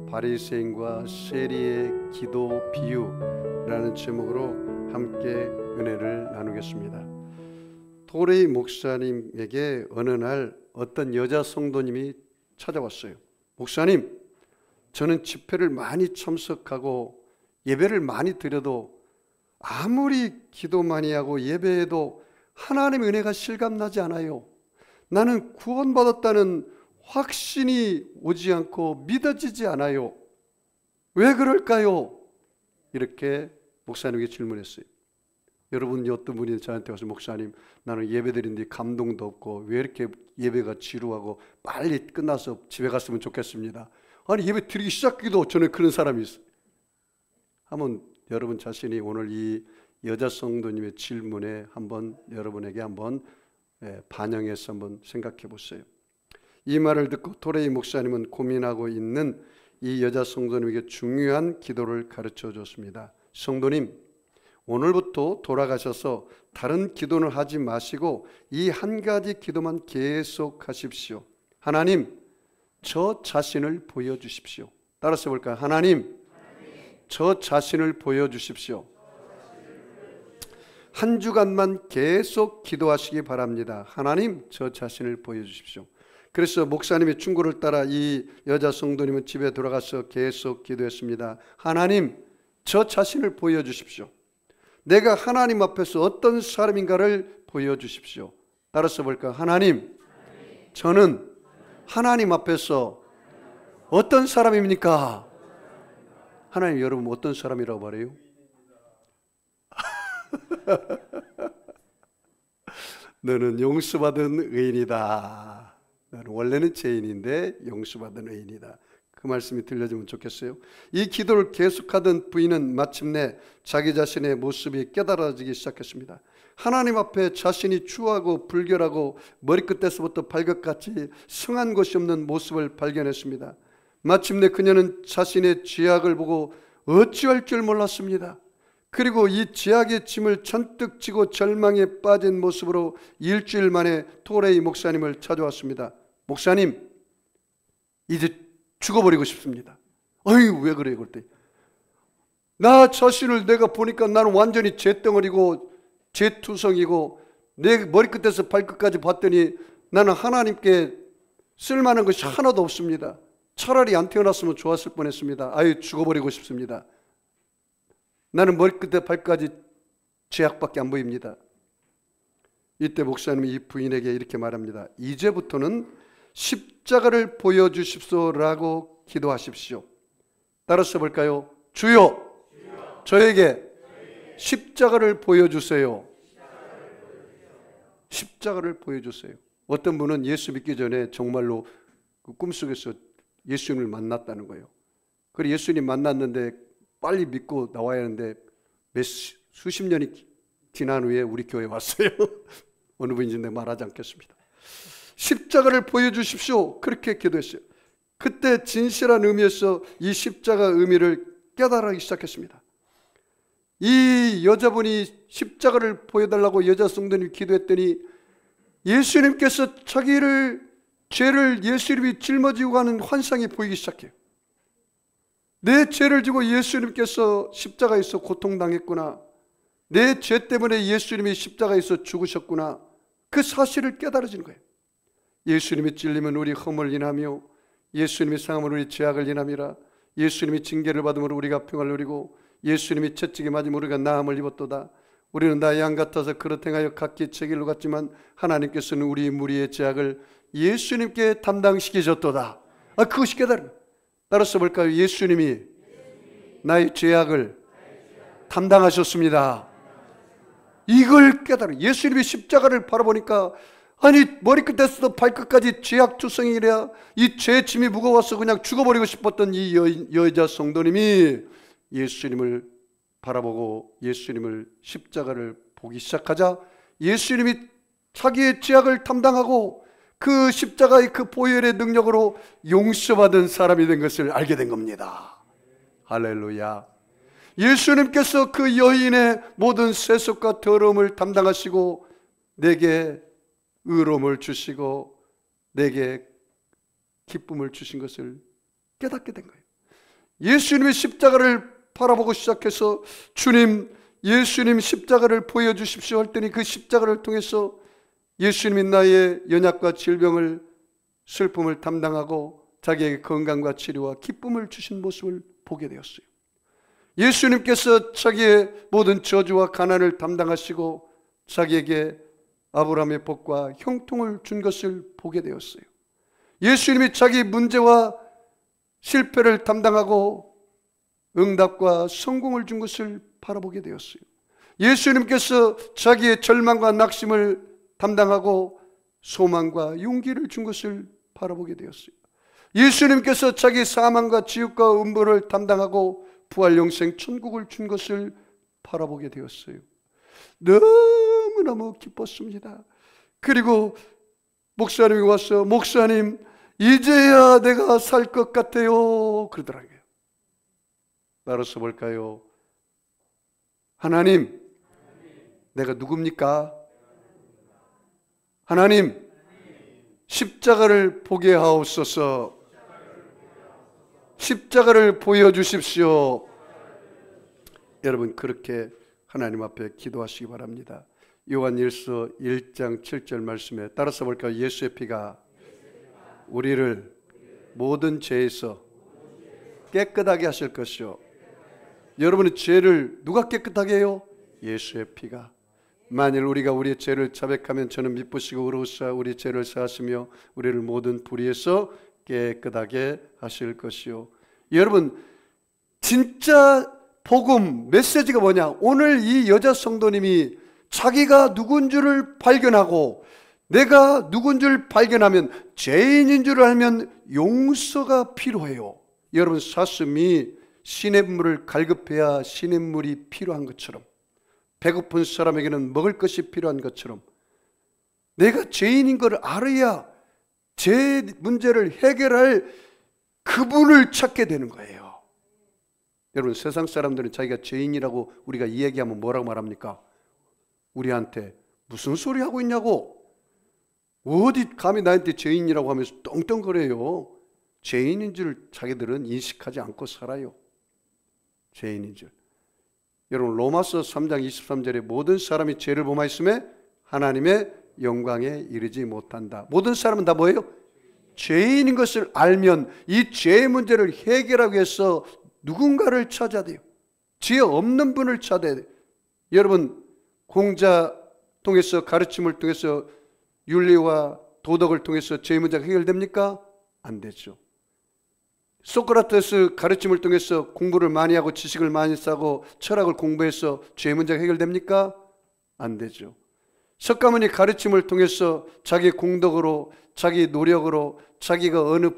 바리새인과 세리의 기도 비유라는 제목으로 함께 은혜를 나누겠습니다. 토레이 목사님에게 어느 날 어떤 여자 성도님이 찾아왔어요. 목사님, 저는 집회를 많이 참석하고 예배를 많이 드려도 아무리 기도 많이 하고 예배해도 하나님의 은혜가 실감나지 않아요. 나는 구원받았다는 확신이 오지 않고 믿어지지 않아요. 왜 그럴까요? 이렇게 목사님에게 질문했어요. 여러분, 어떤 분이 저한테 와서 목사님, 나는 예배 드리는데 감동도 없고 왜 이렇게 예배가 지루하고 빨리 끝나서 집에 갔으면 좋겠습니다. 아니, 예배 드리기 시작하기도 전에 그런 사람이 있어요. 한번 여러분 자신이 오늘 이 여자 성도님의 질문에 한번 여러분에게 한번 반영해서 한번 생각해 보세요. 이 말을 듣고 토레이 목사님은 고민하고 있는 이 여자 성도님에게 중요한 기도를 가르쳐 줬습니다. 성도님, 오늘부터 돌아가셔서 다른 기도는 하지 마시고 이 한 가지 기도만 계속 하십시오. 하나님, 저 자신을 보여주십시오. 따라서 볼까요? 하나님, 저 자신을 보여주십시오. 한 주간만 계속 기도하시기 바랍니다. 하나님, 저 자신을 보여주십시오. 그래서 목사님의 충고를 따라 이 여자 성도님은 집에 돌아가서 계속 기도했습니다. 하나님, 저 자신을 보여주십시오. 내가 하나님 앞에서 어떤 사람인가를 보여주십시오. 따라서 볼까요? 하나님, 저는 하나님 앞에서 어떤 사람입니까? 하나님, 여러분 어떤 사람이라고 말해요? 너는 용서받은 의인이다. 나는 원래는 죄인인데 용서받은 의인이다. 그 말씀이 들려주면 좋겠어요. 이 기도를 계속하던 부인은 마침내 자기 자신의 모습이 깨달아지기 시작했습니다. 하나님 앞에 자신이 추하고 불결하고 머리끝에서부터 발끝까지 성한 것이 없는 모습을 발견했습니다. 마침내 그녀는 자신의 죄악을 보고 어찌할 줄 몰랐습니다. 그리고 이 죄악의 짐을 잔뜩 지고 절망에 빠진 모습으로 일주일 만에 토레이 목사님을 찾아왔습니다. 목사님, 이제 죽어버리고 싶습니다. 어이, 왜 그래요? 그랬더니 나 자신을 내가 보니까 나는 완전히 죄덩어리고 죄투성이고 내 머리끝에서 발끝까지 봤더니 나는 하나님께 쓸만한 것이 하나도 없습니다. 차라리 안 태어났으면 좋았을 뻔했습니다. 아유, 죽어버리고 싶습니다. 나는 머리끝에 발까지 죄악밖에 안 보입니다. 이때 목사님이 이 부인에게 이렇게 말합니다. 이제부터는 십자가를 보여주십시오라고 기도하십시오. 따라서 볼까요? 주여, 저에게 십자가를 보여주세요. 십자가를 보여주세요. 어떤 분은 예수 믿기 전에 정말로 그 꿈속에서 예수님을 만났다는 거예요. 그리고 예수님 만났는데 빨리 믿고 나와야 하는데 수십 년이 지난 후에 우리 교회에 왔어요. 어느 분인지 말하지 않겠습니다. 십자가를 보여주십시오. 그렇게 기도했어요. 그때 진실한 의미에서 이 십자가 의미를 깨달아기 시작했습니다. 이 여자분이 십자가를 보여달라고 여자 성도님이 기도했더니 예수님께서 자기를 죄를 예수님이 짊어지고 가는 환상이 보이기 시작해요. 내 죄를 지고 예수님께서 십자가에서 고통당했구나. 내 죄 때문에 예수님이 십자가에서 죽으셨구나. 그 사실을 깨달아지는 거예요. 예수님이 찔림은 우리 허물 인하며 예수님이 상함은 우리 죄악을 인함이라. 예수님이 징계를 받음으로 우리가 평안을 누리고 예수님이 채찍에 맞음으로 우리가 나음을 입었도다. 우리는 나의 양 같아서 그릇 행하여 각기 책일로 갔지만 하나님께서는 우리 무리의 죄악을 예수님께 담당시키셨도다. 그것이 깨달은. 따라서 볼까요? 예수님이 나의 죄악을 담당하셨습니다. 이걸 깨달은. 예수님이 십자가를 바라보니까 아니 머리끝에서도 발끝까지 죄악투성이라 이 죄짐이 무거워서 그냥 죽어버리고 싶었던 이 여자 성도님이 예수님을 바라보고 예수님을 십자가를 보기 시작하자 예수님이 자기의 죄악을 담당하고 그 십자가의 그 보혈의 능력으로 용서받은 사람이 된 것을 알게 된 겁니다. 할렐루야. 예수님께서 그 여인의 모든 세속과 더러움을 담당하시고 내게 의로움을 주시고 내게 기쁨을 주신 것을 깨닫게 된 거예요. 예수님의 십자가를 바라보고 시작해서 주님, 예수님 십자가를 보여주십시오 할 때니 그 십자가를 통해서 예수님이 나의 연약과 질병을, 슬픔을 담당하고 자기에게 건강과 치료와 기쁨을 주신 모습을 보게 되었어요. 예수님께서 자기의 모든 저주와 가난을 담당하시고 자기에게 아브라함의 복과 형통을 준 것을 보게 되었어요. 예수님이 자기 문제와 실패를 담당하고 응답과 성공을 준 것을 바라보게 되었어요. 예수님께서 자기의 절망과 낙심을 담당하고 소망과 용기를 준 것을 바라보게 되었어요. 예수님께서 자기 사망과 지옥과 음부를 담당하고 부활 영생 천국을 준 것을 바라보게 되었어요. 너무너무 기뻤습니다. 그리고 목사님이 와서 목사님 이제야 내가 살 것 같아요 그러더라고요. 따라서 볼까요? 하나님, 내가 누굽니까? 하나님, 십자가를 보게 하옵소서. 십자가를 보여주십시오. 여러분 그렇게 하나님 앞에 기도하시기 바랍니다. 요한일서 1장 7절 말씀에 따라서 볼까요? 예수의 피가 우리를 모든 죄에서 깨끗하게 하실 것이요. 여러분의 죄를 누가 깨끗하게 해요? 예수의 피가. 만일 우리가 우리의 죄를 자백하면 저는 미쁘시고 의로우사 우리 죄를 사하시며 우리를 모든 불의에서 깨끗하게 하실 것이요. 여러분 진짜 복음 메시지가 뭐냐? 오늘 이 여자 성도님이 자기가 누군 줄을 발견하고 내가 누군 줄 발견하면 죄인인 줄 알면 용서가 필요해요. 여러분 사슴이 시냇물을 갈급해야 시냇물이 필요한 것처럼 배고픈 사람에게는 먹을 것이 필요한 것처럼 내가 죄인인 걸 알아야 제 문제를 해결할 그분을 찾게 되는 거예요. 여러분 세상 사람들은 자기가 죄인이라고 우리가 이야기하면 뭐라고 말합니까? 우리한테 무슨 소리 하고 있냐고, 어디 감히 나한테 죄인이라고 하면서 떵떵거려요. 죄인인 줄 자기들은 인식하지 않고 살아요. 죄인인 줄. 여러분 로마서 3장 23절에 모든 사람이 죄를 범하였음에 하나님의 영광에 이르지 못한다. 모든 사람은 다 뭐예요? 죄인인 것을 알면 이 죄의 문제를 해결하기 위해서 누군가를 찾아야 돼요. 죄 없는 분을 찾아야 돼요. 여러분 공자 통해서 가르침을 통해서 윤리와 도덕을 통해서 죄의 문제가 해결됩니까? 안 되죠. 소크라테스 가르침을 통해서 공부를 많이 하고 지식을 많이 쌓고 철학을 공부해서 죄의 문제가 해결됩니까? 안 되죠. 석가모니 가르침을 통해서 자기 공덕으로 자기 노력으로 자기가 어느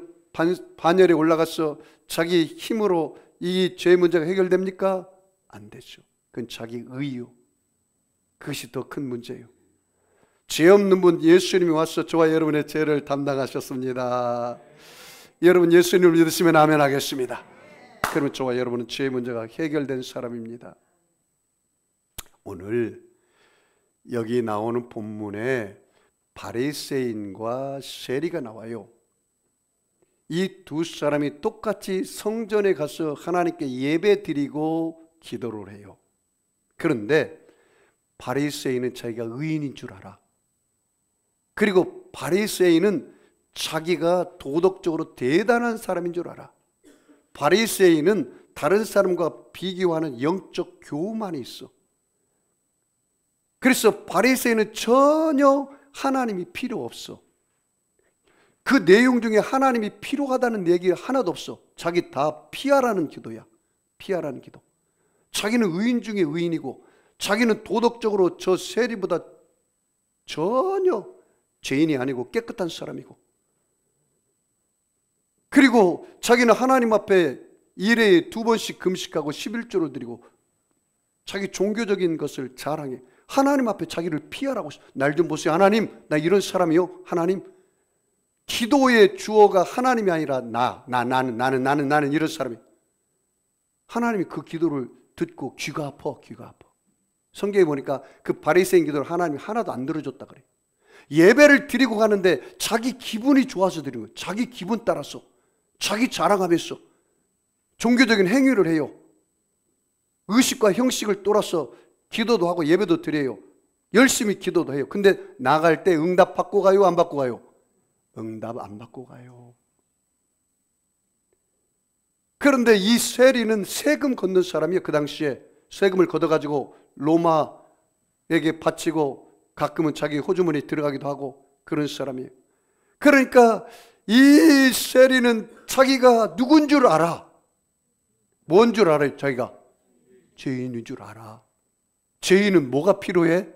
반열에 올라가서 자기 힘으로 이 죄의 문제가 해결됩니까? 안 되죠. 그건 자기 의요. 그것이 더 큰 문제예요. 죄 없는 분 예수님이 와서 저와 여러분의 죄를 담당하셨습니다. 여러분 예수님을 믿으시면 아멘 하겠습니다. 그러면 저와 여러분은 죄의 문제가 해결된 사람입니다. 오늘 여기 나오는 본문에 바리새인과 세리가 나와요. 이 두 사람이 똑같이 성전에 가서 하나님께 예배 드리고 기도를 해요. 그런데 바리새인은 자기가 의인인 줄 알아. 그리고 바리새인은 자기가 도덕적으로 대단한 사람인 줄 알아. 바리새인은 다른 사람과 비교하는 영적 교만이 있어. 그래서 바리새인은 전혀 하나님이 필요 없어. 그 내용 중에 하나님이 필요하다는 얘기가 하나도 없어. 자기 다 피하라는 기도야. 피하라는 기도. 자기는 의인 중에 의인이고 자기는 도덕적으로 저 세리보다 전혀 죄인이 아니고 깨끗한 사람이고, 그리고 자기는 하나님 앞에 1회에 2번씩 금식하고 11조를 드리고 자기 종교적인 것을 자랑해. 하나님 앞에 자기를 피하라고. 날 좀 보세요. 하나님, 나 이런 사람이요. 하나님, 기도의 주어가 하나님이 아니라 나는 이런 사람이. 하나님이 그 기도를 듣고 귀가 아파. 성경에 보니까 그 바리새인 기도를 하나님이 하나도 안 들어줬다 그래. 예배를 드리고 가는데 자기 기분이 좋아서 드리는 거예요. 자기 기분 따라서, 자기 자랑하면서, 종교적인 행위를 해요. 의식과 형식을 따라서 기도도 하고 예배도 드려요. 열심히 기도도 해요. 근데 나갈 때 응답 받고 가요? 안 받고 가요? 응답 안 받고 가요. 그런데 이 세리는 세금 걷는 사람이에요. 그 당시에 세금을 걷어가지고 로마에게 바치고 가끔은 자기 호주머니 들어가기도 하고 그런 사람이에요. 그러니까 이 세리는 자기가 누군 줄 알아. 뭔 줄 알아요? 자기가 죄인인 줄 알아. 죄인은 뭐가 필요해?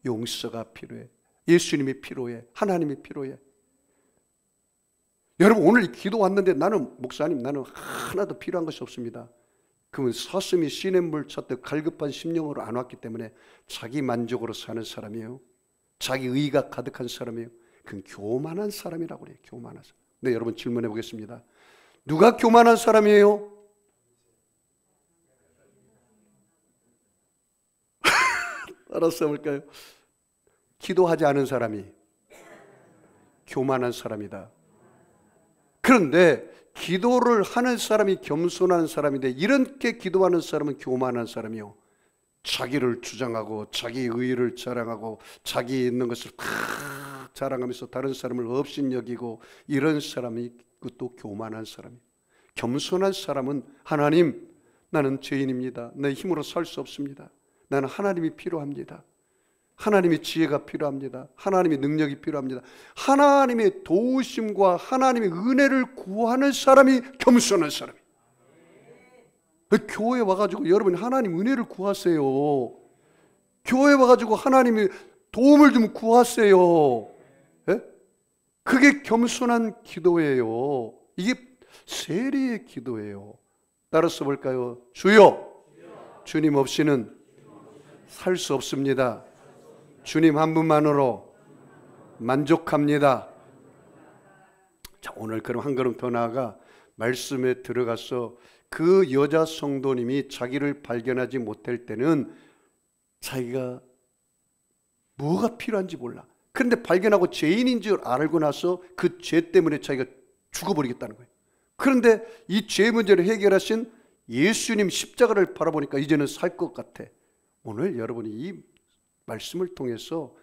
용서가 필요해. 예수님이 필요해. 하나님이 필요해. 여러분 오늘 기도 왔는데 나는 목사님 나는 하나도 필요한 것이 없습니다. 그러면 사슴이 시냇물 찾듯 갈급한 심령으로 안 왔기 때문에 자기 만족으로 사는 사람이에요. 자기 의가 가득한 사람이에요. 그건 교만한 사람이라고 그래요. 교만한 사람. 네, 여러분 질문해 보겠습니다. 누가 교만한 사람이에요? 알았어 볼까요? 기도하지 않은 사람이 교만한 사람이다. 그런데 기도를 하는 사람이 겸손한 사람인데 이렇게 기도하는 사람은 교만한 사람이요. 자기를 주장하고 자기 의의를 자랑하고 자기 있는 것을 다 자랑하면서 다른 사람을 업신여기고 이런 사람이 또 교만한 사람이에요. 겸손한 사람은 하나님 나는 죄인입니다. 내 힘으로 살 수 없습니다. 나는 하나님이 필요합니다. 하나님의 지혜가 필요합니다. 하나님의 능력이 필요합니다. 하나님의 도우심과 하나님의 은혜를 구하는 사람이 겸손한 사람이에요. 교회에 와가지고 여러분 하나님 은혜를 구하세요. 교회에 와가지고 하나님의 도움을 좀 구하세요. 예? 그게 겸손한 기도예요. 이게 세리의 기도예요. 따라서 볼까요? 주여, 주님 없이는 살 수 없습니다. 주님 한 분만으로 만족합니다. 자, 오늘 그럼 한 걸음 더 나아가 말씀에 들어가서 그 여자 성도님이 자기를 발견하지 못할 때는 자기가 뭐가 필요한지 몰라. 그런데 발견하고 죄인인 줄 알고 나서 그 죄 때문에 자기가 죽어버리겠다는 거예요. 그런데 이 죄 문제를 해결하신 예수님 십자가를 바라보니까 이제는 살 것 같아. 오늘 여러분이 이 말씀을 통해서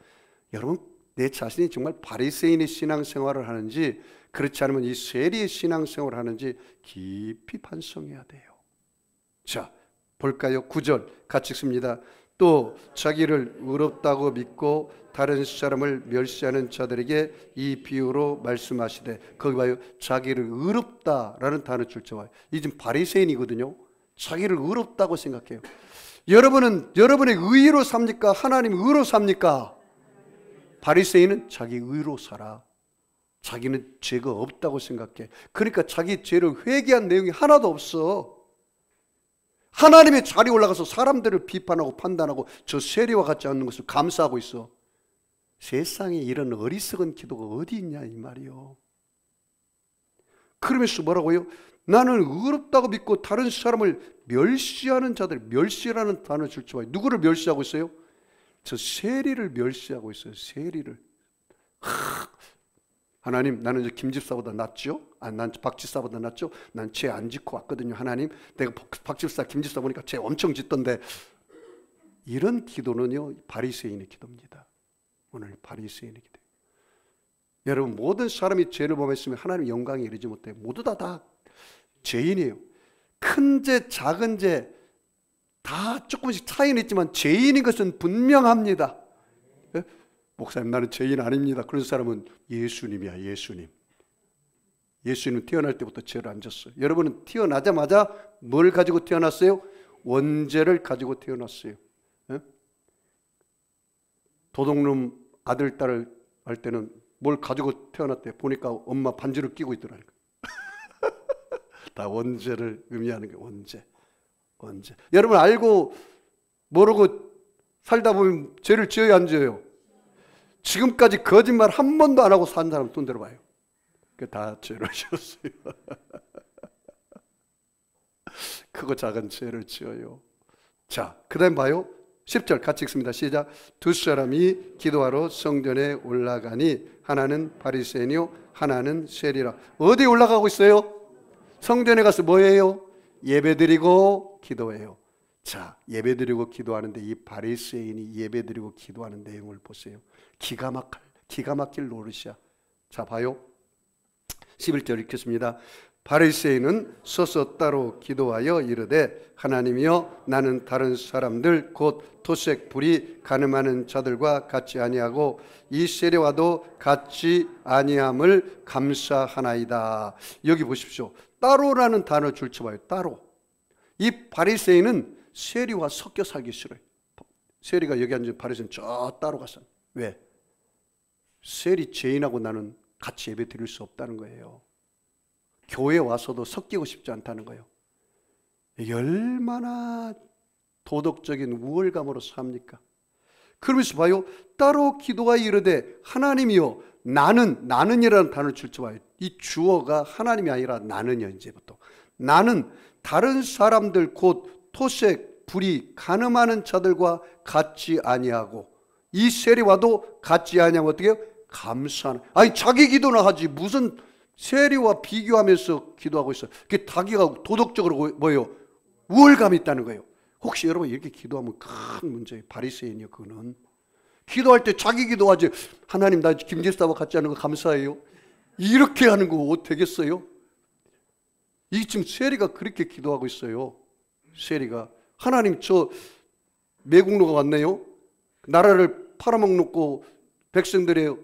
여러분 내 자신이 정말 바리새인의 신앙생활을 하는지 그렇지 않으면 이 세리의 신앙생활을 하는지 깊이 반성해야 돼요. 자, 볼까요? 9절 같이 읽습니다. 또 자기를 의롭다고 믿고 다른 사람을 멸시하는 자들에게 이 비유로 말씀하시되, 거기 봐요. 자기를 의롭다라는 단어 출처와요. 이 지금 바리새인이거든요. 자기를 의롭다고 생각해요. 여러분은 여러분의 의로 삽니까? 하나님 의로 삽니까? 바리새인은 자기 의로 살아. 자기는 죄가 없다고 생각해. 그러니까 자기 죄를 회개한 내용이 하나도 없어. 하나님의 자리에 올라가서 사람들을 비판하고 판단하고 저 세리와 같지 않는 것을 감사하고 있어. 세상에 이런 어리석은 기도가 어디 있냐 이 말이요. 그러면서 뭐라고요? 나는 의롭다고 믿고 다른 사람을 멸시하는 자들, 멸시라는 단어 출처와요. 누구를 멸시하고 있어요? 저 세리를 멸시하고 있어요. 세리를. 하나님, 나는 이제 김집사보다 낫죠? 난 박집사보다 낫죠? 난 죄 안 짓고 왔거든요. 하나님, 내가 박집사, 김집사 보니까 죄 엄청 짓던데. 이런 기도는요, 바리새인의 기도입니다. 오늘 바리새인의 기도. 여러분, 모든 사람이 죄를 범했으면 하나님 영광에 이르지 못해요. 모두 다 죄인이에요. 큰 죄, 작은 죄 다 조금씩 차이는 있지만 죄인인 것은 분명합니다. 예? 목사님, 나는 죄인 아닙니다. 그런 사람은 예수님이야. 예수님. 예수님은 태어날 때부터 죄를 안 졌어요. 여러분은 태어나자마자 뭘 가지고 태어났어요? 원죄를 가지고 태어났어요. 예? 도둑놈 아들, 딸을 할 때는 뭘 가지고 태어났대. 보니까 엄마 반지를 끼고 있더라니까. 다 원죄를 의미하는 게 원죄. 원죄. 여러분 알고 모르고 살다 보면 죄를 지어야 안 지어요? 지금까지 거짓말 한 번도 안 하고 산 사람 손 들어봐요. 그게 다 죄를 지었어요. 크고 작은 죄를 지어요. 자, 그 다음 봐요. 10절 같이 읽습니다. 시작. 두 사람이 기도하러 성전에 올라가니 하나는 바리새인이요 하나는 세리라. 어디에 올라가고 있어요? 성전에 가서 뭐 해요? 예배드리고 기도해요. 자, 예배드리고 기도하는데 이 바리새인이 예배드리고 기도하는 내용을 보세요. 기가 막힐 노릇이야. 자, 봐요. 11절 읽겠습니다. 바리새인은 서서 따로 기도하여 이르되 하나님이여 나는 다른 사람들 곧 토색 불이 가늠하는 자들과 같지 아니하고 이 세례와도 같지 아니함을 감사하나이다. 여기 보십시오. 따로라는 단어 줄쳐봐요. 따로. 이 바리새인은 세리와 섞여 살기 싫어요. 세리가 여기 앉은 바리새인 저 따로 갔어. 왜? 세리 죄인하고 나는 같이 예배 드릴 수 없다는 거예요. 교회 와서도 섞이고 싶지 않다는 거예요. 얼마나 도덕적인 우월감으로 삽니까? 그러면서 봐요. 따로 기도가 이르되 하나님이여 나는이라는 단어를 줄쳐봐요. 이 주어가 하나님이 아니라 나는이요. 이제부터 나는 다른 사람들 곧 토색 불이 가늠하는 자들과 같지 아니하고 이 세리와도 같지 아니하고 어떻게 해요? 감사하는. 아니 자기 기도나 하지 무슨 세리와 비교하면서 기도하고 있어요. 그게 자기가 도덕적으로 뭐예요? 우월감이 있다는 거예요. 혹시 여러분 이렇게 기도하면 큰 문제예요. 바리새인이요. 그거는 기도할 때 자기 기도하지 하나님 나 김제사와 같지 않은 거 감사해요. 이렇게 하는 거 되겠어요? 이 지금 세리가 그렇게 기도하고 있어요. 세리가 하나님 저 매국노가 왔네요. 나라를 팔아먹고 백성들의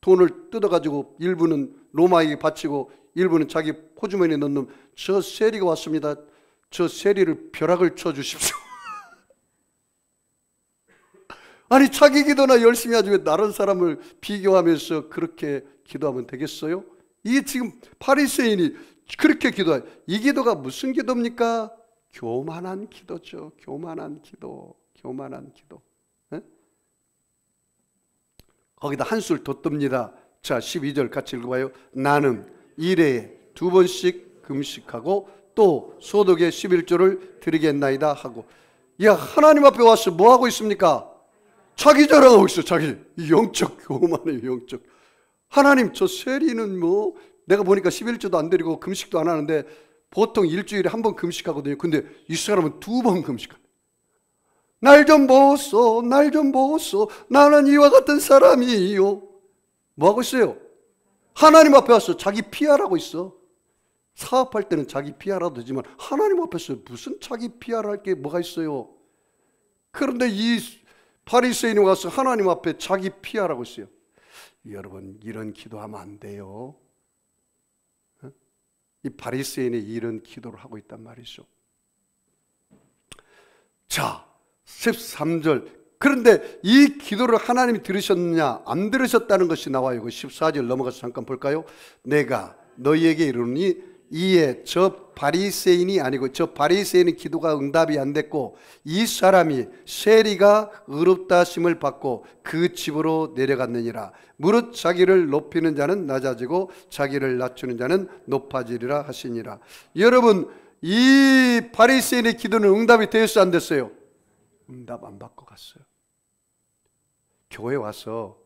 돈을 뜯어가지고 일부는 로마에게 바치고 일부는 자기 포주머니에 넣는 저 세리가 왔습니다. 저 세리를 벼락을 쳐주십시오. 아니 자기 기도나 열심히 하지 왜 다른 사람을 비교하면서 그렇게 기도하면 되겠어요? 이 지금 바리새인이 그렇게 기도해요. 이 기도가 무슨 기도입니까? 교만한 기도죠. 교만한 기도. 네? 거기다 한술 더 뜹니다. 자, 12절 같이 읽어봐요. 나는 일회에 2번씩 금식하고 또 소득의 11조를 드리겠나이다 하고. 야, 하나님 앞에 와서 뭐 하고 있습니까? 자기 자랑하고 있어. 자기 영적 교만해요. 영적. 하나님 저 세리는 뭐 내가 보니까 11조도 안 드리고 금식도 안 하는데 보통 일주일에 한 번 금식하거든요. 근데 이 사람은 2번 금식한다. 날 좀 보소. 나는 이와 같은 사람이요. 뭐 하고 있어요? 하나님 앞에 와서 자기 PR하고 있어. 사업할 때는 자기 PR하도 되지만 하나님 앞에서 무슨 자기 PR할 게 뭐가 있어요? 그런데 이 바리새인이 와서 하나님 앞에 자기 PR하고 있어요. 여러분 이런 기도하면 안 돼요. 이 바리새인이 이런 기도를 하고 있단 말이죠. 자, 13절. 그런데 이 기도를 하나님이 들으셨느냐 안 들으셨다는 것이 나와요. 14절 넘어가서 잠깐 볼까요? 내가 너희에게 이르노니 이에 저 바리새인이 아니고 저 바리새인의 기도가 응답이 안 됐고 이 사람이 세리가 의롭다 하심을 받고 그 집으로 내려갔느니라. 무릇 자기를 높이는 자는 낮아지고 자기를 낮추는 자는 높아지리라 하시니라. 여러분 이 바리새인의 기도는 응답이 되었어요 안 됐어요? 응답 안 받고 갔어요. 교회 와서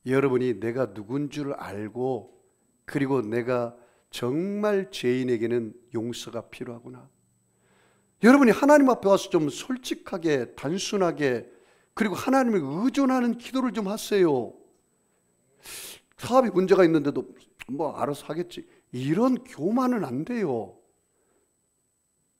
여러분이 내가 누군 줄 알고 그리고 내가 정말 죄인에게는 용서가 필요하구나. 여러분이 하나님 앞에 와서 좀 솔직하게 단순하게 그리고 하나님을 의존하는 기도를 좀 하세요. 사업에 문제가 있는데도 뭐 알아서 하겠지. 이런 교만은 안 돼요.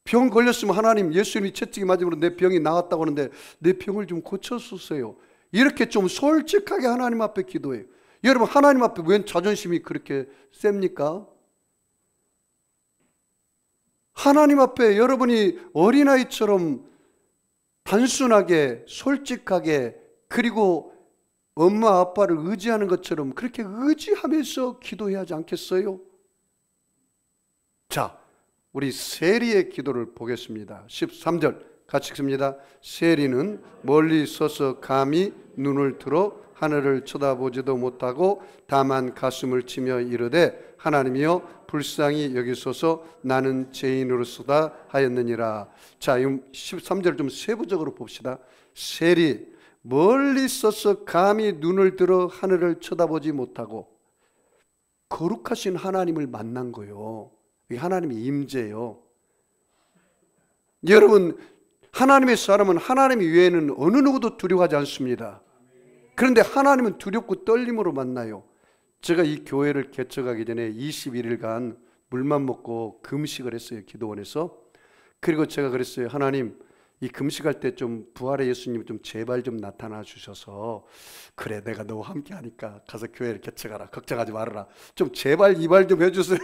병 걸렸으면 하나님 예수님이 채찍이 맞음으로 내 병이 나았다고 하는데 내 병을 좀 고쳐주세요. 이렇게 좀 솔직하게 하나님 앞에 기도해요. 여러분 하나님 앞에 웬 자존심이 그렇게 셉니까? 하나님 앞에 여러분이 어린아이처럼 단순하게 솔직하게 그리고 엄마 아빠를 의지하는 것처럼 그렇게 의지하면서 기도해야 하지 않겠어요? 자, 우리 세리의 기도를 보겠습니다. 13절 같이 읽습니다. 세리는 멀리 서서 감히 눈을 들어 하늘을 쳐다보지도 못하고 다만 가슴을 치며 이르되 하나님이여 불쌍히 여기소서 나는 죄인으로서다 하였느니라. 자, 13절 좀 세부적으로 봅시다. 세리 멀리 서서 감히 눈을 들어 하늘을 쳐다보지 못하고 거룩하신 하나님을 만난 거예요. 하나님의 임재예요. 여러분, 하나님의 사람은 하나님 외에는 어느 누구도 두려워하지 않습니다. 그런데 하나님은 두렵고 떨림으로 만나요. 제가 이 교회를 개척하기 전에 21일간 물만 먹고 금식을 했어요, 기도원에서. 그리고 제가 그랬어요. 하나님, 이 금식할 때 좀 부활의 예수님 좀 제발 좀 나타나 주셔서, 그래 내가 너와 함께 하니까 가서 교회를 개척하라, 걱정하지 말아라, 좀 제발 이발 좀 해주세요.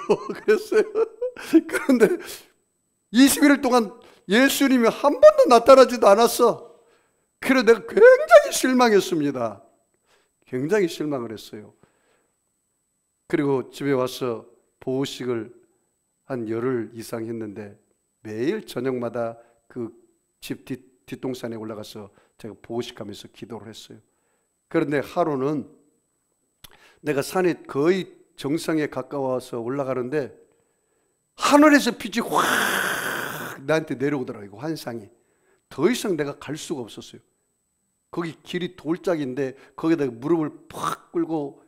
그랬어요. 그런데 21일 동안 예수님이 한 번도 나타나지도 않았어. 그래서 내가 굉장히 실망했습니다. 굉장히 실망을 했어요. 그리고 집에 와서 보호식을 한 열흘 이상 했는데 매일 저녁마다 그 집 뒷동산에 올라가서 제가 보호식하면서 기도를 했어요. 그런데 하루는 내가 산에 거의 정상에 가까워서 올라가는데 하늘에서 빛이 확 나한테 내려오더라고요. 환상이. 더 이상 내가 갈 수가 없었어요. 거기 길이 돌짝인데 거기다가 무릎을 팍 꿇고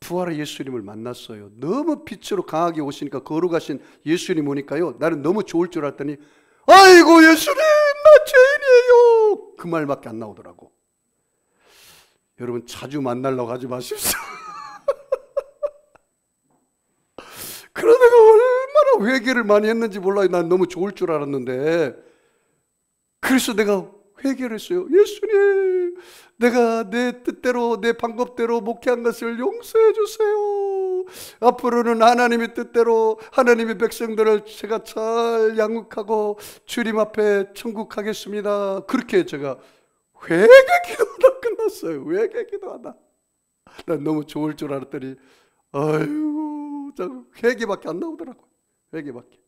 부활의 예수님을 만났어요. 너무 빛으로 강하게 오시니까 걸어가신 예수님 오니까요, 나는 너무 좋을 줄 알았더니 아이고 예수님 나 죄인이에요, 그 말밖에 안 나오더라고. 여러분, 자주 만나려고 하지 마십시오. 그러다 내가 얼마나 회개를 많이 했는지 몰라요. 난 너무 좋을 줄 알았는데. 그래서 내가 회개를 했어요. 예수님, 내가 내 뜻대로 내 방법대로 목회한 것을 용서해 주세요. 앞으로는 하나님의 뜻대로 하나님의 백성들을 제가 잘 양육하고 주님 앞에 천국 가겠습니다. 그렇게 제가 회개 기도하다 끝났어요. 회개 기도하다. 난 너무 좋을 줄 알았더니 아이고 회개밖에 안 나오더라고요. 회개밖에.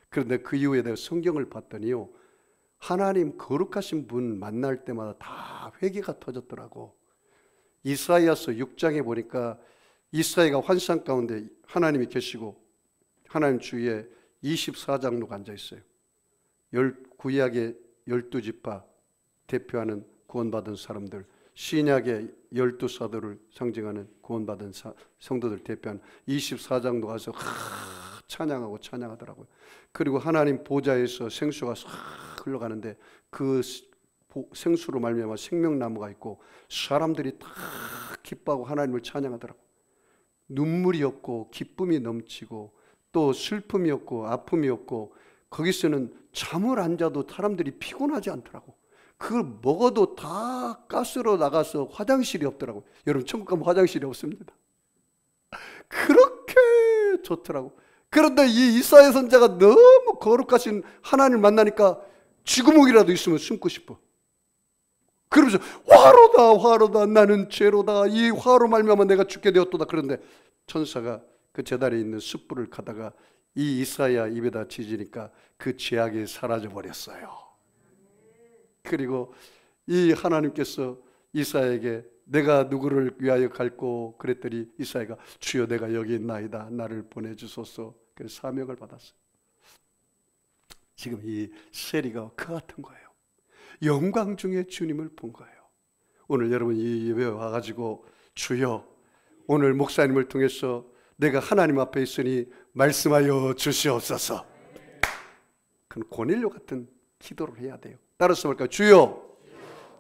그런데 그 이후에 내가 성경을 봤더니요, 하나님 거룩하신 분 만날 때마다 다 회개가 터졌더라고. 이사야서 6장에 보니까 이사야가 환상 가운데 하나님이 계시고 하나님 주위에 24장로가 앉아있어요. 구약의 12지파 대표하는 구원받은 사람들, 신약의 12사도를 상징하는 구원받은 성도들 대표하는 24장로 가서 찬양하고 찬양하더라고요. 그리고 하나님 보좌에서 생수가 싹 흘러가는데 그 생수로 말미암아 생명나무가 있고 사람들이 다 기뻐하고 하나님을 찬양하더라고요. 눈물이 없고 기쁨이 넘치고 또 슬픔이 없고 아픔이 없고, 거기서는 잠을 안 자도 사람들이 피곤하지 않더라고. 그걸 먹어도 다 가스로 나가서 화장실이 없더라고. 여러분, 천국 가면 화장실이 없습니다. 그렇게 좋더라고. 그런데 이 이사야 선자가 너무 거룩하신 하나님을 만나니까 쥐구멍이라도 있으면 숨고 싶어. 그러면서 화로다 화로다 나는 죄로다, 이 화로 말미암아 내가 죽게 되었도다. 그런데 천사가 그 제단에 있는 숯불을 가다가 이 이사야 입에다 지지니까 그 죄악이 사라져 버렸어요. 그리고 이 하나님께서 이사야에게 내가 누구를 위하여 갈고 그랬더니 이사야가 주여 내가 여기 있나이다, 나를 보내주소서. 그래서 사명을 받았어요. 지금 이 세리가 그 같은 거예요. 영광 중에 주님을 본 거예요. 오늘 여러분 이 예배에 와가지고 주여 오늘 목사님을 통해서 내가 하나님 앞에 있으니 말씀하여 주시옵소서. 그건 고넬료 같은 기도를 해야 돼요. 따라서 볼까요? 주여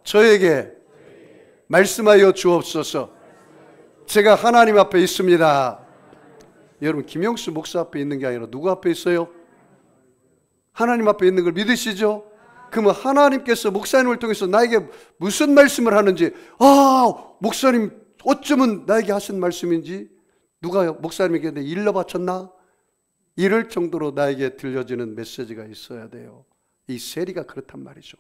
저에게 말씀하여 주옵소서. 제가 하나님 앞에 있습니다. 여러분, 김영수 목사 앞에 있는 게 아니라 누구 앞에 있어요? 하나님 앞에 있는 걸 믿으시죠? 그러면 하나님께서 목사님을 통해서 나에게 무슨 말씀을 하는지, 목사님 어쩌면 나에게 하신 말씀인지, 누가 목사님에게 일러 바쳤나? 이럴 정도로 나에게 들려지는 메시지가 있어야 돼요. 이 세리가 그렇단 말이죠.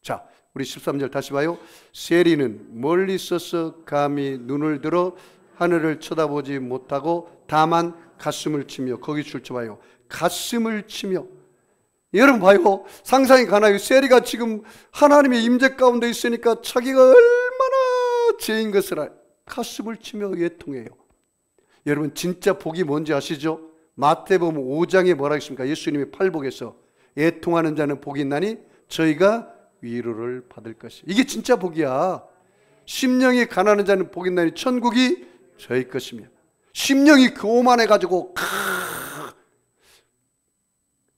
자, 우리 13절 다시 봐요. 세리는 멀리 있어서 감히 눈을 들어 하늘을 쳐다보지 못하고 다만 가슴을 치며, 거기 줄쳐봐요. 가슴을 치며. 여러분 봐요. 상상이 가나요? 세리가 지금 하나님의 임재 가운데 있으니까 자기가 얼마나 죄인 것을 가슴을 치며 애통해요. 여러분 진짜 복이 뭔지 아시죠? 마태복음 5장에 뭐라 했습니까? 예수님이 팔복에서 애통하는 자는 복이 있나니 저희가 위로를 받을 것이다. 이게 진짜 복이야. 심령이 가난한 자는 복이 있나니 천국이 저희 것이며, 심령이 교만해가지고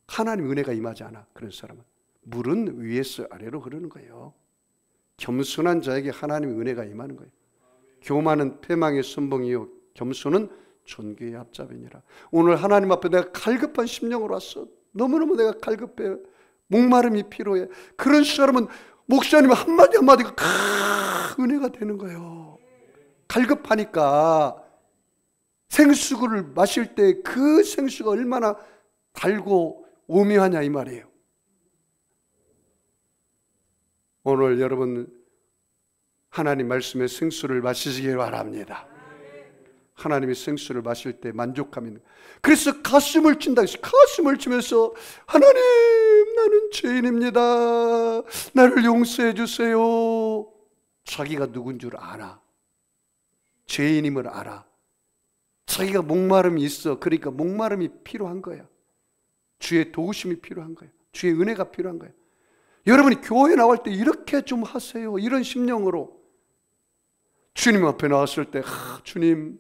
하나님 은혜가 임하지 않아. 그런 사람은 물은 위에서 아래로 흐르는 거예요. 겸손한 자에게 하나님의 은혜가 임하는 거예요. 교만은 패망의 선봉이요 겸손은 존귀의 앞잡이니라. 오늘 하나님 앞에 내가 갈급한 심령으로 왔어. 너무너무 내가 갈급해. 목마름이 필요해. 그런 사람은 목사님 한마디 한마디가 은혜가 되는 거예요. 갈급하니까 생수를 마실 때 그 생수가 얼마나 달고 오묘하냐 이 말이에요. 오늘 여러분 하나님 말씀의 생수를 마시시기 바랍니다. 하나님의 생수를 마실 때 만족함이. 그래서 가슴을 친다. 가슴을 치면서 하나님 나는 죄인입니다. 나를 용서해 주세요. 자기가 누군 줄 알아. 죄인임을 알아. 자기가 목마름이 있어. 그러니까 목마름이 필요한 거야. 주의 도우심이 필요한 거야. 주의 은혜가 필요한 거야. 여러분이 교회 나올 때 이렇게 좀 하세요. 이런 심령으로 주님 앞에 나왔을 때 주님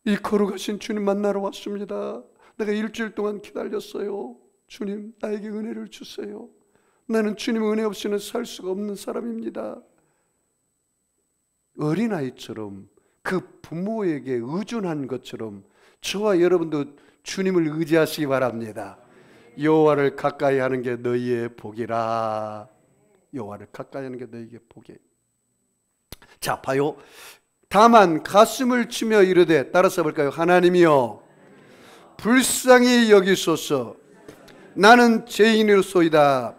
이 걸어가신 주님 만나러 왔습니다. 내가 일주일 동안 기다렸어요. 주님 나에게 은혜를 주세요. 나는 주님의 은혜 없이는 살 수가 없는 사람입니다. 어린아이처럼 그 부모에게 의존한 것처럼 저와 여러분도 주님을 의지하시기 바랍니다. 여호와를 가까이 하는 게 너희의 복이라. 여호와를 가까이 하는 게 너희에게 복이에요. 자 봐요. 다만 가슴을 치며 이르되, 따라서 볼까요? 하나님이여 불쌍히 여기소서. 나는 죄인이로소이다.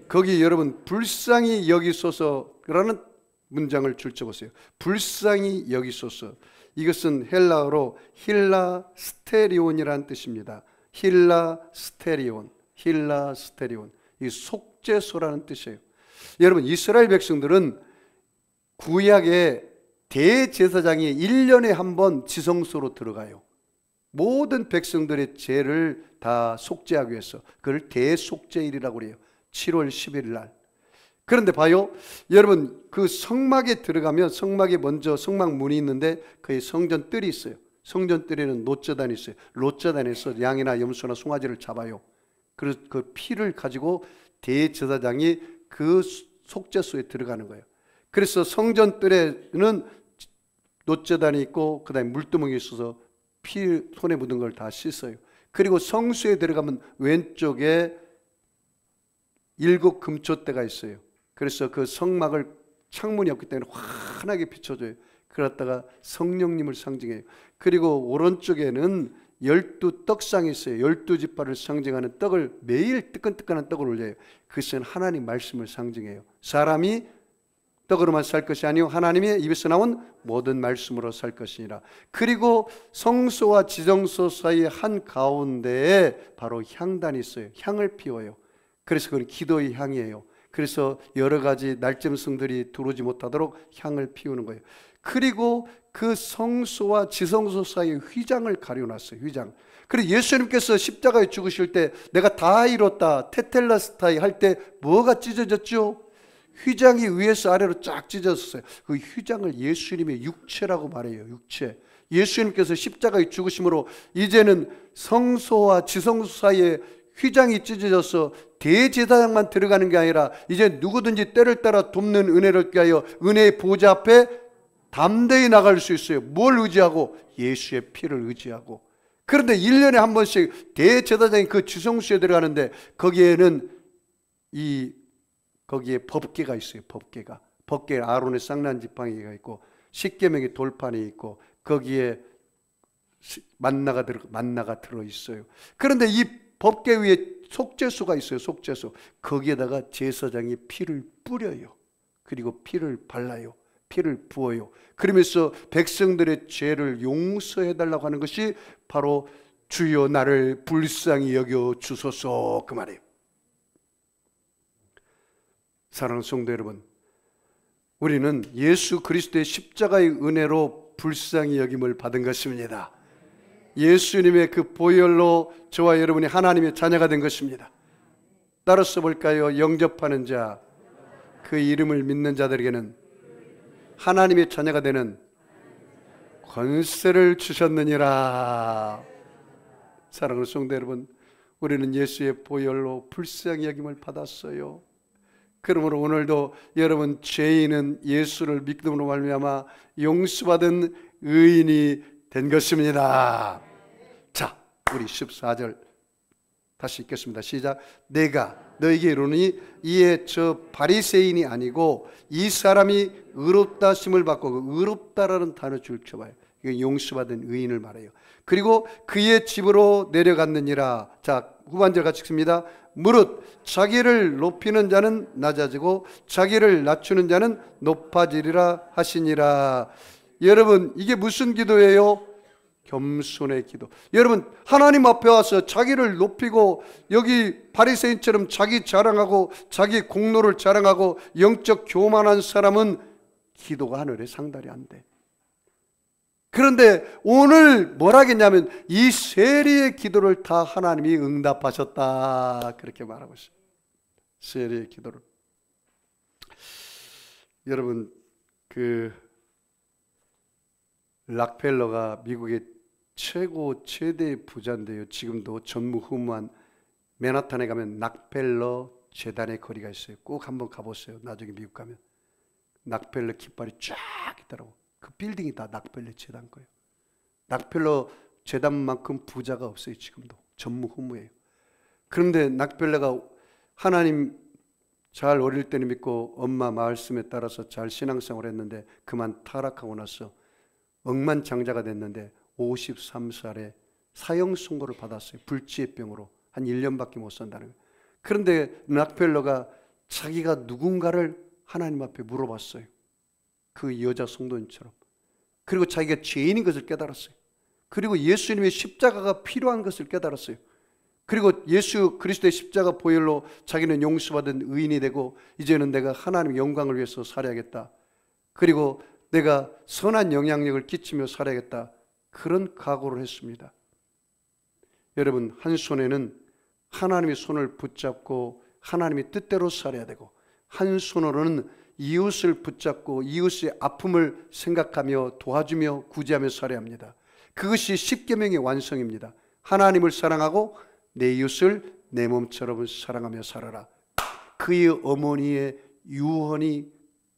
거기 여러분 불쌍히 여기소서라는 문장을 줄쳐보세요. 불쌍히 여기소서. 이것은 헬라어로 힐라스테리온이라는 뜻입니다. 힐라스테리온. 이 속죄소라는 뜻이에요. 여러분 이스라엘 백성들은 구약에 대제사장이 1년에 한 번 지성소로 들어가요. 모든 백성들의 죄를 다 속죄하기 위해서. 그걸 대속죄일이라고 그래요. 7월 11일 날. 그런데 봐요. 여러분 그 성막에 들어가면 성막에 먼저 성막 문이 있는데 거기 성전 뜰이 있어요. 성전 뜰에는 롯자단이 있어요. 롯자단에서 양이나 염소나 송아지를 잡아요. 그래서 그 피를 가지고 대제사장이 그 속죄소에 들어가는 거예요. 그래서 성전 뜰에는 롯자단이 있고 그 다음에 물두멍이 있어서 피 손에 묻은 걸 다 씻어요. 그리고 성수에 들어가면 왼쪽에 7 금초대가 있어요. 그래서 그 성막을 창문이 없기 때문에 환하게 비춰줘요. 그러다가 성령님을 상징해요. 그리고 오른쪽에는 12 떡상이 있어요. 12지파를 상징하는 떡을 매일 뜨끈뜨끈한 떡을 올려요. 그것은 하나님 말씀을 상징해요. 사람이 떡으로만 살 것이 아니요 하나님의 입에서 나온 모든 말씀으로 살 것이니라. 그리고 성소와 지성소 사이의 한 가운데에 바로 향단이 있어요. 향을 피워요. 그래서 그건 기도의 향이에요. 그래서 여러 가지 날짐승들이 들어오지 못하도록 향을 피우는 거예요. 그리고 그 성소와 지성소 사이에 휘장을 가려놨어요. 휘장. 그리고 예수님께서 십자가에 죽으실 때 내가 다 이뤘다 테텔라스타이 할 때 뭐가 찢어졌죠? 휘장이 위에서 아래로 쫙 찢어졌어요. 그 휘장을 예수님의 육체라고 말해요. 육체. 예수님께서 십자가에 죽으심으로 이제는 성소와 지성소 사이에 휘장이 찢어져서 대제사장만 들어가는 게 아니라 이제 누구든지 때를 따라 돕는 은혜를 꾀하여 은혜의 보좌 앞에 담대히 나갈 수 있어요. 뭘 의지하고? 예수의 피를 의지하고. 그런데 1년에 한 번씩 대제사장이 그 지성소에 들어가는데 거기에는 거기에 법궤가 있어요. 법궤 아론의 쌍난 지팡이가 있고 십계명의 돌판이 있고 거기에 만나가 들어 있어요. 그런데 이 법궤 위에 속죄소가 있어요. 속죄소. 거기에다가 제사장이 피를 뿌려요. 그리고 피를 발라요. 피를 부어요. 그러면서 백성들의 죄를 용서해달라고 하는 것이 바로 주여 나를 불쌍히 여겨 주소서 그 말이에요. 사랑하는 성도 여러분, 우리는 예수 그리스도의 십자가의 은혜로 불쌍히 여김을 받은 것입니다. 예수님의 그 보혈로 저와 여러분이 하나님의 자녀가 된 것입니다. 따라서 볼까요? 영접하는 자, 그 이름을 믿는 자들에게는 하나님의 자녀가 되는 권세를 주셨느니라. 사랑하는 성도 여러분, 우리는 예수의 보혈로 불쌍히 여김을 받았어요. 그러므로 오늘도 여러분, 죄인은 예수를 믿음으로 말미암아 용서받은 의인이 된 것입니다. 자, 우리 14절 다시 읽겠습니다. 시작. 내가 너에게 이르노니 이에 저 바리새인이 아니고 이 사람이 의롭다 하심을 받고, 의롭다라는 단어 줄쳐봐요. 이거 용서받은 의인을 말해요. 그리고 그의 집으로 내려갔느니라. 자, 후반절 같이 읽습니다. 무릇 자기를 높이는 자는 낮아지고 자기를 낮추는 자는 높아지리라 하시니라. 여러분, 이게 무슨 기도예요? 겸손의 기도. 여러분, 하나님 앞에 와서 자기를 높이고, 여기 바리새인처럼 자기 자랑하고 자기 공로를 자랑하고 영적 교만한 사람은 기도가 하늘에 상달이 안 돼. 그런데 오늘 뭐라 했냐면 이 세리의 기도를 다 하나님이 응답하셨다, 그렇게 말하고 있어요. 세리의 기도를. 여러분, 그 락펠러가 미국의 최대 부자인데요, 지금도 전무후무한 맨하탄에 가면 락펠러 재단의 거리가 있어요. 꼭 한번 가보세요. 나중에 미국 가면 락펠러 깃발이 쫙 있더라고. 그 빌딩이 다 락펠러 재단 거예요. 락펠러 재단만큼 부자가 없어요. 지금도 전무후무해요. 그런데 락펠러가 하나님 잘 어릴 때는 믿고 엄마 말씀에 따라서 잘 신앙생활을 했는데 그만 타락하고 나서 억만장자가 됐는데 53살에 사형 선고를 받았어요. 불치병으로 한 1년밖에 못 산다는 거예요. 그런데 락펠러가 자기가 누군가를 하나님 앞에 물어봤어요. 그 여자 성도님처럼. 그리고 자기가 죄인인 것을 깨달았어요. 그리고 예수님의 십자가가 필요한 것을 깨달았어요. 그리고 예수 그리스도의 십자가 보혈로 자기는 용서받은 의인이 되고, 이제는 내가 하나님의 영광을 위해서 살아야겠다. 그리고 내가 선한 영향력을 끼치며 살아야겠다. 그런 각오를 했습니다. 여러분, 한 손에는 하나님의 손을 붙잡고 하나님의 뜻대로 살아야 되고, 한 손으로는 이웃을 붙잡고 이웃의 아픔을 생각하며 도와주며 구제하며 살아야 합니다. 그것이 십계명의 완성입니다. 하나님을 사랑하고 내 이웃을 내 몸처럼 사랑하며 살아라. 그의 어머니의 유언이,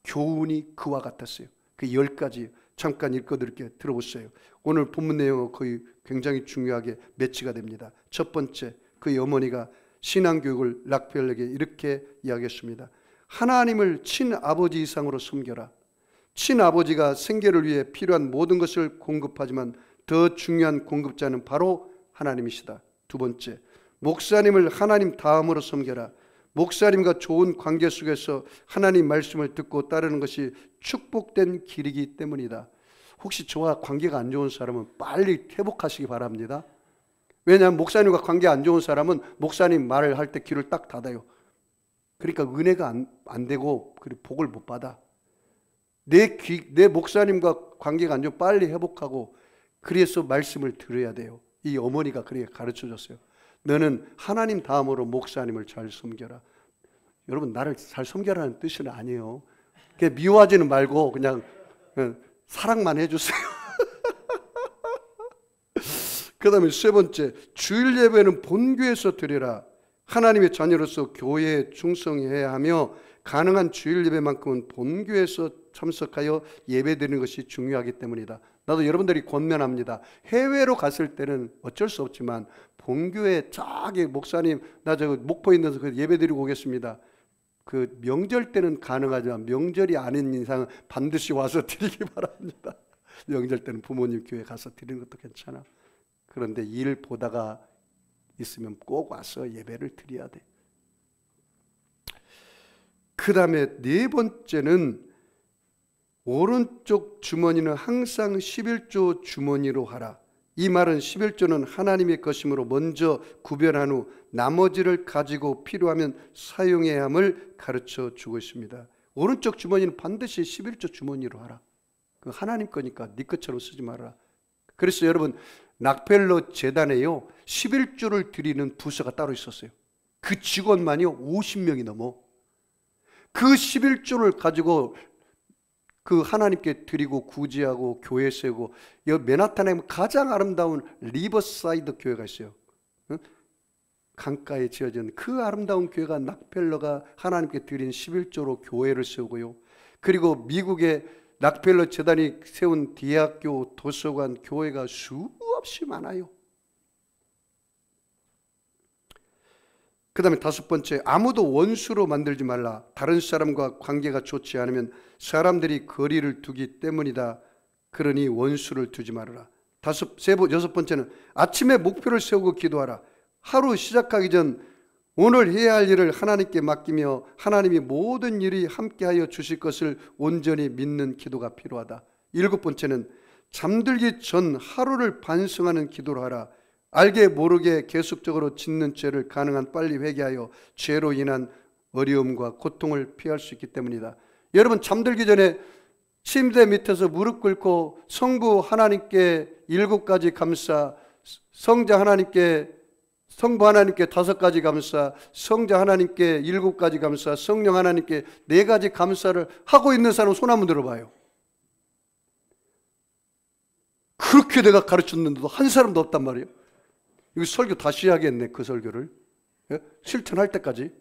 교훈이 그와 같았어요. 그 10가지 잠깐 읽어드릴게요. 들어보세요. 오늘 본문 내용은 거의 굉장히 중요하게 매치가 됩니다. 첫 번째, 그의 어머니가 신앙교육을 락펠러에게 이렇게 이야기했습니다. 하나님을 친아버지 이상으로 섬겨라. 친아버지가 생계를 위해 필요한 모든 것을 공급하지만 더 중요한 공급자는 바로 하나님이시다. 두 번째, 목사님을 하나님 다음으로 섬겨라. 목사님과 좋은 관계 속에서 하나님 말씀을 듣고 따르는 것이 축복된 길이기 때문이다. 혹시 저와 관계가 안 좋은 사람은 빨리 회복하시기 바랍니다. 왜냐하면 목사님과 관계 안 좋은 사람은 목사님 말을 할 때 귀를 딱 닫아요. 그러니까 은혜가 안 되고 그리고 복을 못 받아. 내 목사님과 관계가 안 좋으면 빨리 회복하고, 그래서 말씀을 들어야 돼요. 이 어머니가 그렇게 가르쳐줬어요. 너는 하나님 다음으로 목사님을 잘 섬겨라. 여러분, 나를 잘 섬겨라는 뜻은 아니에요. 그냥 미워하지는 말고 그냥 사랑만 해주세요. 그 다음에 세 번째, 주일 예배는 본교에서 드리라. 하나님의 자녀로서 교회에 충성해야 하며 가능한 주일 예배만큼은 본교에서 참석하여 예배드리는 것이 중요하기 때문이다. 나도 여러분들이 권면합니다. 해외로 갔을 때는 어쩔 수 없지만 본교에 저기 목사님 나 저 목포에 있는 데서 예배드리고 오겠습니다. 그 명절 때는 가능하지만 명절이 아닌 이상은 반드시 와서 드리기 바랍니다. 명절 때는 부모님 교회 가서 드리는 것도 괜찮아. 그런데 일 보다가 있으면 꼭 와서 예배를 드려야 돼. 그 다음에 네 번째는 오른쪽 주머니는 항상 11조 주머니로 하라. 이 말은 11조는 하나님의 것이므로 먼저 구별한 후 나머지를 가지고 필요하면 사용해야 함을 가르쳐 주고 있습니다. 오른쪽 주머니는 반드시 11조 주머니로 하라. 그 하나님 거니까 네 것처럼 쓰지 말아라. 그래서 여러분, 락펠러 재단에요 11조를 드리는 부서가 따로 있었어요. 그 직원만이요 50명이 넘어. 그 11조를 가지고 그 하나님께 드리고 구제하고 교회 세우고, 여기 맨하탄에 가장 아름다운 리버사이드 교회가 있어요. 강가에 지어진 그 아름다운 교회가 락펠러가 하나님께 드린 11조로 교회를 세우고요. 그리고 미국의 락펠러 재단이 세운 대학교, 도서관, 교회가 수없이 많아요. 그 다음에 5번째, 아무도 원수로 만들지 말라. 다른 사람과 관계가 좋지 않으면 사람들이 거리를 두기 때문이다. 그러니 원수를 두지 말아라. 6번째는 아침에 목표를 세우고 기도하라. 하루 시작하기 전 오늘 해야 할 일을 하나님께 맡기며 하나님이 모든 일이 함께하여 주실 것을 온전히 믿는 기도가 필요하다. 7번째는 잠들기 전 하루를 반성하는 기도를 하라. 알게 모르게 계속적으로 짓는 죄를 가능한 빨리 회개하여 죄로 인한 어려움과 고통을 피할 수 있기 때문이다. 여러분, 잠들기 전에 침대 밑에서 무릎 꿇고 성부 하나님께 7가지 감사, 성자 하나님께, 성부 하나님께 5가지 감사, 성자 하나님께 7가지 감사, 성령 하나님께 4가지 감사를 하고 있는 사람 손 한번 들어봐요. 그렇게 내가 가르쳤는데도 한 사람도 없단 말이에요. 이거 설교 다시 해야겠네, 그 설교를. 예? 실천할 때까지.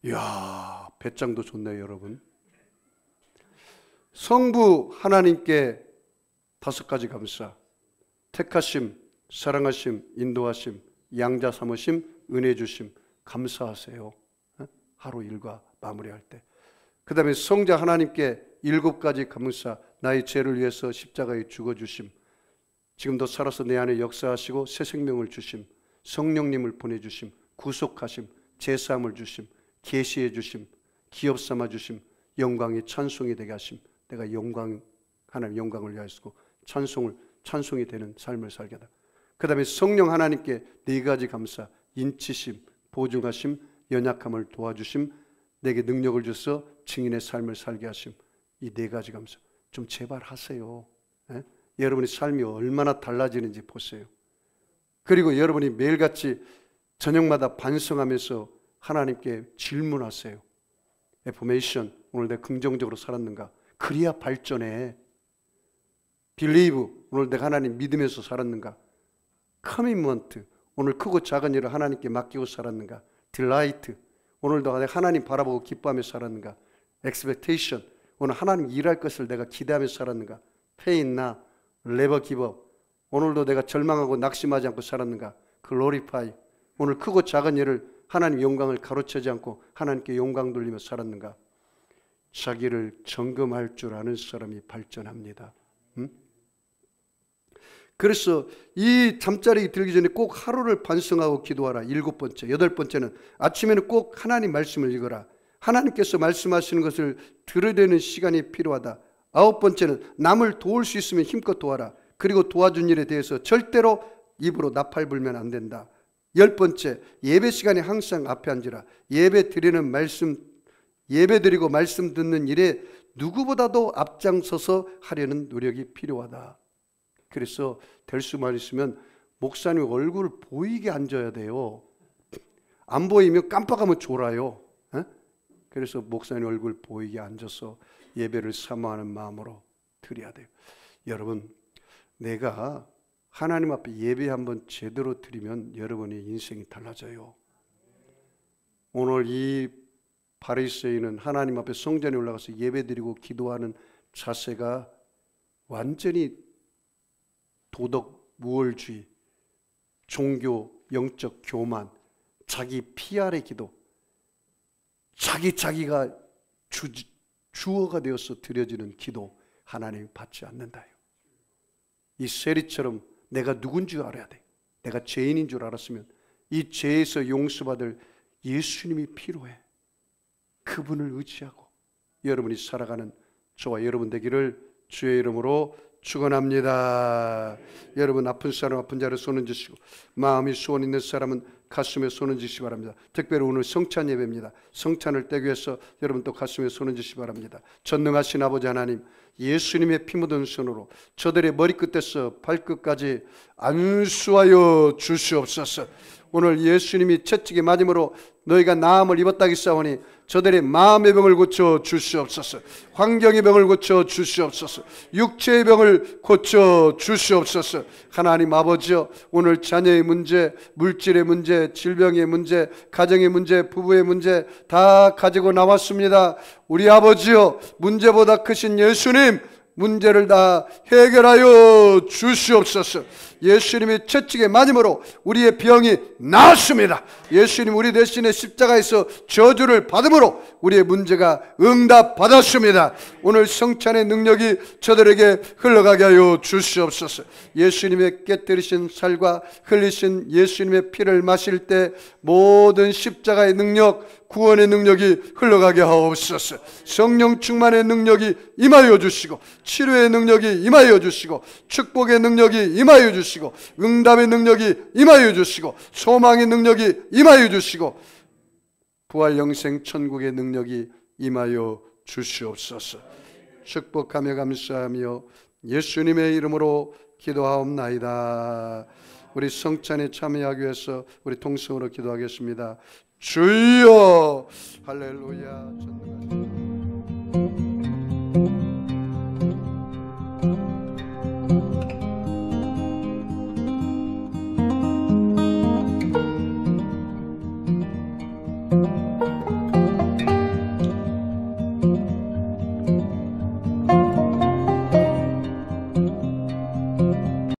이야, 배짱도 좋네요, 여러분. 성부 하나님께 5가지 감사, 택하심, 사랑하심, 인도하심, 양자 삼으심, 은혜 주심, 감사하세요. 하루 일과 마무리할 때. 그 다음에 성자 하나님께 7가지 감사, 나의 죄를 위해서 십자가에 죽어주심, 지금도 살아서 내 안에 역사하시고 새 생명을 주심, 성령님을 보내주심, 구속하심, 제사함을 주심, 계시해 주심, 기업 삼아 주심, 영광이 찬송이 되게 하심. 내가 하나님 영광을 위하여 쓰고 찬송이 되는 삶을 살게 하다. 그 다음에 성령 하나님께 4가지 감사, 인치심, 보증하심, 연약함을 도와주심, 내게 능력을 주셔서 증인의 삶을 살게 하심. 이 4가지 감사 좀 제발 하세요. 예? 여러분의 삶이 얼마나 달라지는지 보세요. 그리고 여러분이 매일같이 저녁마다 반성하면서 하나님께 질문하세요. 애포메이션, 오늘 내가 긍정적으로 살았는가? 그래야 발전해. 빌리브, 오늘 내가 하나님 믿으면서 살았는가? 커미먼트, 오늘 크고 작은 일을 하나님께 맡기고 살았는가? 딜라이트, 오늘도 내가 하나님 바라보고 기뻐하며 살았는가? 엑스펙테이션, 오늘 하나님 일할 것을 내가 기대하며 살았는가? 페인나, 레버 기법, 오늘도 내가 절망하고 낙심하지 않고 살았는가? 글로리파이, 오늘 크고 작은 일을 하나님 영광을 가로채지 않고 하나님께 영광 돌리며 살았는가? 자기를 점검할 줄 아는 사람이 발전합니다. 그래서 이 잠자리 들기 전에 꼭 하루를 반성하고 기도하라. 7번째. 8번째는 아침에는 꼭 하나님 말씀을 읽어라. 하나님께서 말씀하시는 것을 들으려는 시간이 필요하다. 9번째는 남을 도울 수 있으면 힘껏 도와라. 그리고 도와준 일에 대해서 절대로 입으로 나팔 불면 안 된다. 10번째, 예배 시간에 항상 앞에 앉으라. 예배 드리고 말씀 듣는 일에 누구보다도 앞장서서 하려는 노력이 필요하다. 그래서 될 수만 있으면 목사님 얼굴 보이게 앉아야 돼요. 안 보이면 깜빡하면 졸아요. 그래서 목사님 얼굴 보이게 앉아서 예배를 사모하는 마음으로 드려야 돼요. 여러분, 내가 하나님 앞에 예배 한번 제대로 드리면 여러분의 인생이 달라져요. 오늘 이 바리새인은 하나님 앞에 성전에 올라가서 예배드리고 기도하는 자세가 완전히 도덕 무월주의, 종교, 영적 교만, 자기 PR의 기도, 자기가 주어가 되어서 드려지는 기도, 하나님이 받지 않는다요. 이 세리처럼 내가 누군지 알아야 돼. 내가 죄인인 줄 알았으면 이 죄에서 용서받을 예수님이 필요해. 그분을 의지하고 여러분이 살아가는 저와 여러분 되기를 주의 이름으로 축원합니다. 여러분, 아픈 사람 아픈 자를 손 얹으시고 마음이 소원 있는 사람은 가슴에 손 얹으시기 바랍니다. 특별히 오늘 성찬 예배입니다. 성찬을 떼기 위해서 여러분 또 가슴에 손 얹으시기 바랍니다. 전능하신 아버지 하나님, 예수님의 피 묻은 손으로 저들의 머리끝에서 발끝까지 안수하여 주시옵소서. 오늘 예수님이 채찍에 맞음으로 너희가 나음을 입었다기싸우니 저들의 마음의 병을 고쳐 주시옵소서. 환경의 병을 고쳐 주시옵소서. 육체의 병을 고쳐 주시옵소서. 하나님 아버지여, 오늘 자녀의 문제, 물질의 문제, 질병의 문제, 가정의 문제, 부부의 문제 다 가지고 나왔습니다. 우리 아버지여, 문제보다 크신 예수님, 문제를 다 해결하여 주시옵소서. 예수님의 채찍에 맞음으로 우리의 병이 나았습니다. 예수님 우리 대신에 십자가에서 저주를 받음으로 우리의 문제가 응답받았습니다. 오늘 성찬의 능력이 저들에게 흘러가게 하여 주시옵소서. 예수님의 깨뜨리신 살과 흘리신 예수님의 피를 마실 때 모든 십자가의 능력, 구원의 능력이 흘러가게 하옵소서. 성령 충만의 능력이 임하여 주시고, 치료의 능력이 임하여 주시고, 축복의 능력이 임하여 주시고, 응답의 능력이 임하여 주시고, 소망의 능력이 임하여 주시고, 부활 영생 천국의 능력이 임하여 주시옵소서. 축복하며 감사하며 예수님의 이름으로 기도하옵나이다. 우리 성찬에 참여하기 위해서 우리 통성으로 기도하겠습니다. 주여, 할렐루야.